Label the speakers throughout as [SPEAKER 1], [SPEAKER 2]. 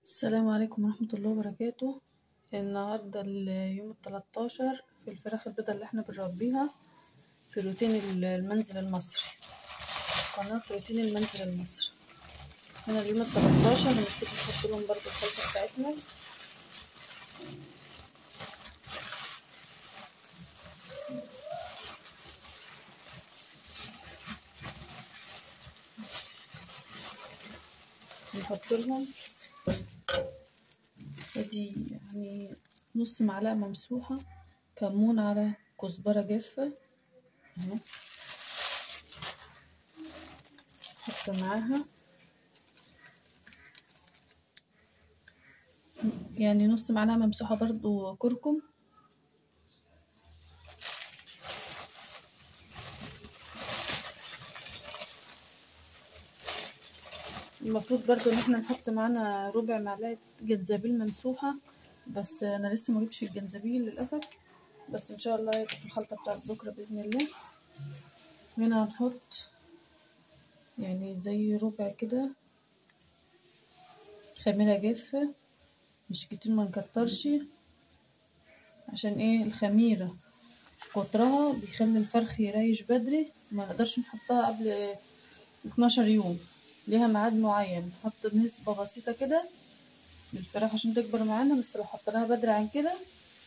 [SPEAKER 1] السلام عليكم ورحمة الله وبركاته. النهاردة اليوم 13 في الفراخ البيضاء اللي احنا بنربيها في روتين المنزل المصري، قناة روتين المنزل المصري. هنا اليوم 13 هنبتدي نحط لهم برضو الخلطة بتاعتنا. نحط لهم ادي يعني نص معلقة ممسوحة كمون على كزبرة جافة اهو، نحط معاها يعني نص معلقة ممسوحة برضو كركم، المفروض برضو ان احنا نحط معانا ربع معلقة جنزبيل ممسوحة، بس انا لسه ما جبتش الجنزبيل للاسف، بس ان شاء الله هيبقى في الخلطة بتاعت بكرة باذن الله. هنا هنحط يعني زي ربع كده خميرة جافة، مش كتير ما نكترش، عشان ايه الخميرة كترها بيخلي الفرخ يريش بدري، ما نقدرش نحطها قبل 12 يوم، ليها ميعاد معين، نحط نسبة بسيطة كده للفراخ عشان تكبر معانا، بس لو حطيناها بدري عن كده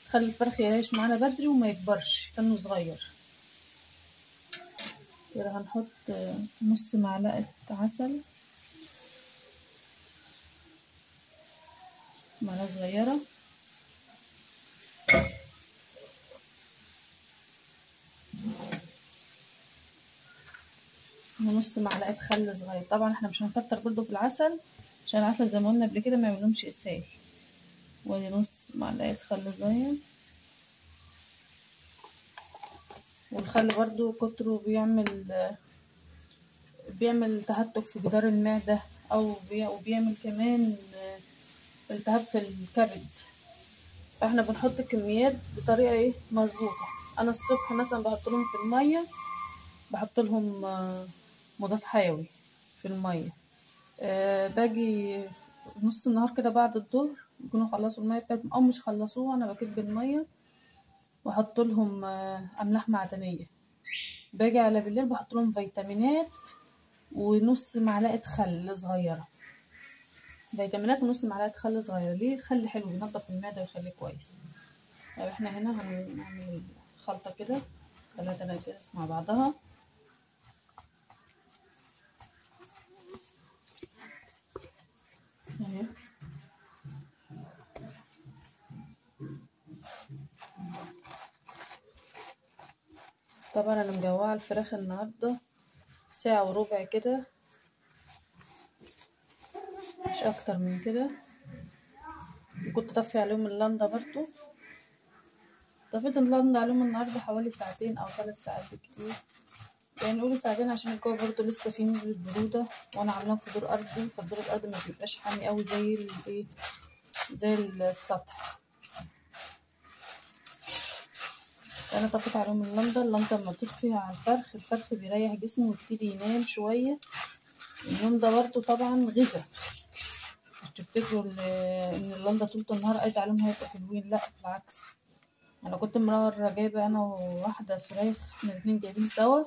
[SPEAKER 1] تخلي الفرخ يعيش معانا بدري وما يكبرش كأنه صغير. كده هنحط نص معلقة عسل، معلقة صغيرة، ونص معلقة خل صغير. طبعا احنا مش هنكتر برضو في العسل عشان العسل زي ما قلنا قبل كده ما يعملهمش اسهال. ودي نص معلقة خل صغير، والخل برضو كتره بيعمل تهتك في جدار المعدة وبيعمل كمان التهاب في الكبد، فاحنا بنحط الكميات بطريقة ايه مظبوطة. انا الصبح مثلا بحط لهم في المية، بحط لهم مضاد حيوي في المية، باجي نص النهار كده بعد الظهر يكونوا خلصوا المية بتاعتهم او مش خلصوها، انا بكب المية واحط لهم املاح معدنية. باجي على بالليل بحط لهم فيتامينات ونص معلقة خل صغيرة، فيتامينات ونص معلقة خل صغيرة. ليه؟ الخل حلو بينضف المعدة ويخليه كويس. طيب احنا هنا هنعمل خلطة كده، خليها تنجس مع بعضها. اهي طبعا انا مجوعة الفراخ النهاردة ساعة وربع كده، مش اكتر من كده، وكنت طفي عليهم اللندة برضو، طفيت اللندة عليهم النهاردة حوالي ساعتين او 3 ساعات بالكتير، يعني نقول ساعتين عشان الجو برضو لسه فيه نسبة برودة، وانا عاملاهم في دور ارضي، فالدور الارضي ما بيبقاش حامي قوي زي السطح. انا طفيت عليهم اللندة لما بتطفي على الفرخ بيريح جسمه ويبتدي ينام شوية. النوم ده برضو طبعا غذا، مش تفتكروا ان اللندة طول النهار قاعدة عليهم هيبقوا حلوين، لا بالعكس. انا كنت مرة جايبة انا وواحدة فراخ، احنا الاتنين جايبين سوا،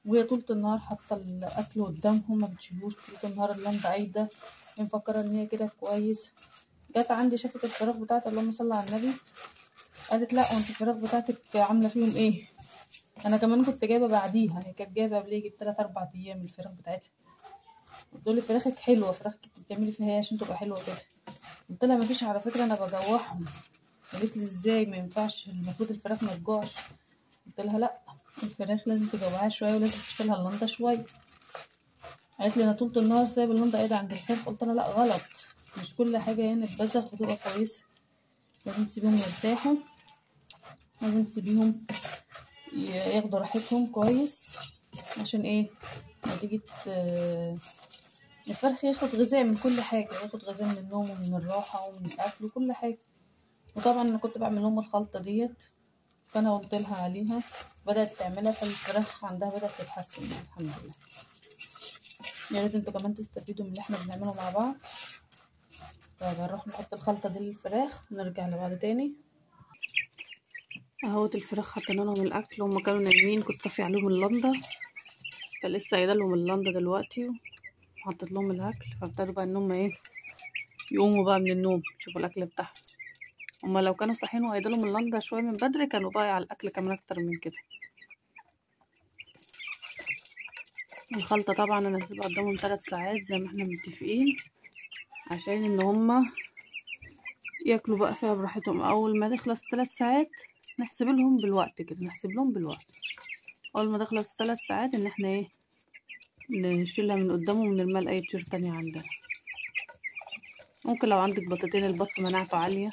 [SPEAKER 1] وهي طول النهار حاطة الاكل قدامهم ما بتشيلوش، طول النهار اللندة قايدة، مفكرة ان هي كده كويس. جت عندي شافت الفراخ بتاعتي، اللهم صل على النبي، قالت لا وانت الفراخ بتاعتك عاملة فيهم ايه؟ انا كمان كنت جايبة بعديها، هي كانت جايبة قبل يجي ب3-4 ايام الفراخ بتاعتها. بتقولي فراخك حلوة، فراخك انت بتعملي فيها ايه عشان تبقى حلوة كده؟ قلت لها مفيش، على فكرة انا بجوعهم. قالت لي ازاي؟ ما ينفعش، المفروض الفراخ ما تجوعش. قلت لها لا، الفراخ لازم تجوعها شويه ولازم تشيلها اللنده شويه. قالت لي انا طول النهار سايب اللنده قاعده عند الفراخ. قلت لها لا غلط، مش كل حاجه يعني تبذخ وتبقى كويسه، لازم تسيبيهم يرتاحوا، لازم تسيبيهم ياخدوا راحتهم كويس، عشان ايه؟ نتيجه الفرخ ياخد غذاء من كل حاجه، ياخد غذاء من النوم ومن الراحه ومن الاكل وكل حاجه. وطبعا انا كنت بعمل لهم الخلطه ديت، فانا قلت لها عليها، بدات تعملها، فالفراخ عندها بدات تتحسن الحمد لله. يا ريت انتوا كمان تستفيدوا من اللي احنا بنعمله مع بعض. طيب هنروح نحط الخلطة دي للفراخ ونرجع لبعض تاني. اهوت الفراخ حطينا لهم الاكل، هما كانوا نايمين كنت طافيه عليهم اللنده، فلسه قايله لهم اللنده دلوقتي وحطيت لهم الاكل، فابتدوا بقى ان هم ايه يقوموا بقى من النوم يشوفوا الاكل بتاعهم. هما لو كانوا صاحيين وقايله لهم اللنده شويه من بدري كانوا بقى على الاكل كمان اكتر من كده. الخلطه طبعا انا هسيبها قدامهم 3 ساعات زي ما احنا متفقين، عشان ان هما ياكلوا بقى فيها براحتهم. اول ما تخلص 3 ساعات نحسب لهم بالوقت كده، نحسب لهم بالوقت اول ما تخلص 3 ساعات ان احنا ايه نشيلها من قدامهم ونرميها لاي طيور تانية عندنا. ممكن لو عندك بطتين، البط مناعته عالية.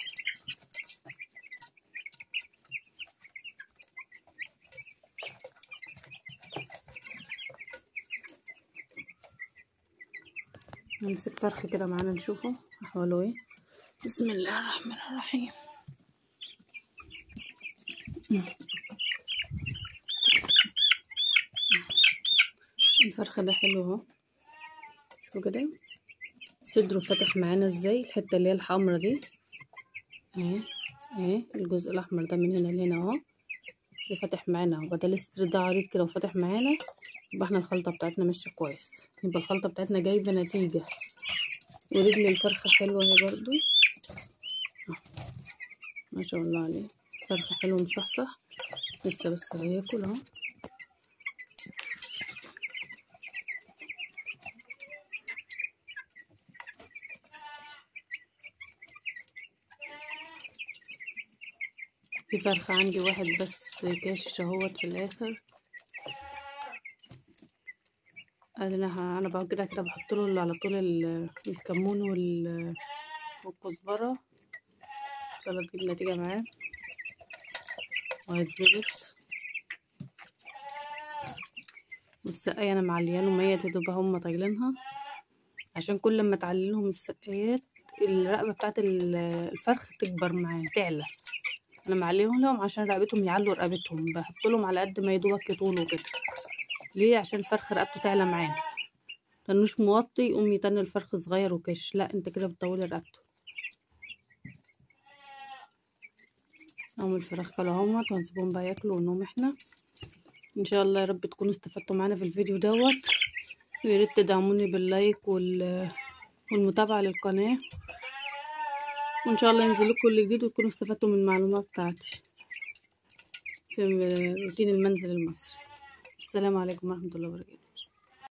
[SPEAKER 1] نمسك فرخ كده معانا نشوفه احواله ايه. بسم الله الرحمن الرحيم. الفرخ ده حلو اهو، شوفوا كده صدره فاتح معانا ازاي، الحته اللي هي الحمرا دي اهي اهي، الجزء الاحمر ده من هنا لهنا اهو اللي فاتح معانا اهو، بدل الصدر ده عريض كده وفاتح معانا، يبقى احنا الخلطه بتاعتنا ماشيه كويس، يبقى الخلطه بتاعتنا جايبه نتيجه. ورجل الفرخه حلوه اهي برضو ما شاء الله عليه، فرخه حلو مصحصح لسه بس هياكل اهو. في فرخة عندي واحد بس كاشش اهوت في الاخر، انا بقى كده بحط له على طول الكمون والكزبرة ان شاء الله تجيب نتيجة معاه وهيتظبط. والسقاية انا معلياله مية تبقى هما طايلينها، عشان كل ما تعلي لهم السقايات الرقبة بتاعت الفرخ تكبر معاه تعلى. انا معليهم لهم عشان رقبتهم يعلوا رقبتهم، بحط لهم على قد ما يدوبك يطولوا كده. ليه؟ عشان الفرخ رقبته تعلى معانا، متنوش موطي يقوم يتني الفرخ صغير وكش، لا انت كده بتطولي رقبته. الفراخ كلوا اهمت وهنسيبهم بقى ياكلوا ونقوم احنا. ان شاء الله يا رب تكونوا استفدتوا معانا في الفيديو دوت، وياريت تدعموني باللايك والمتابعة للقناة، وان شاء الله ينزل لكم كل جديد وتكونوا استفدتوا من المعلومات بتاعتي في روتين المنزل المصري. السلام عليكم ورحمة الله وبركاته.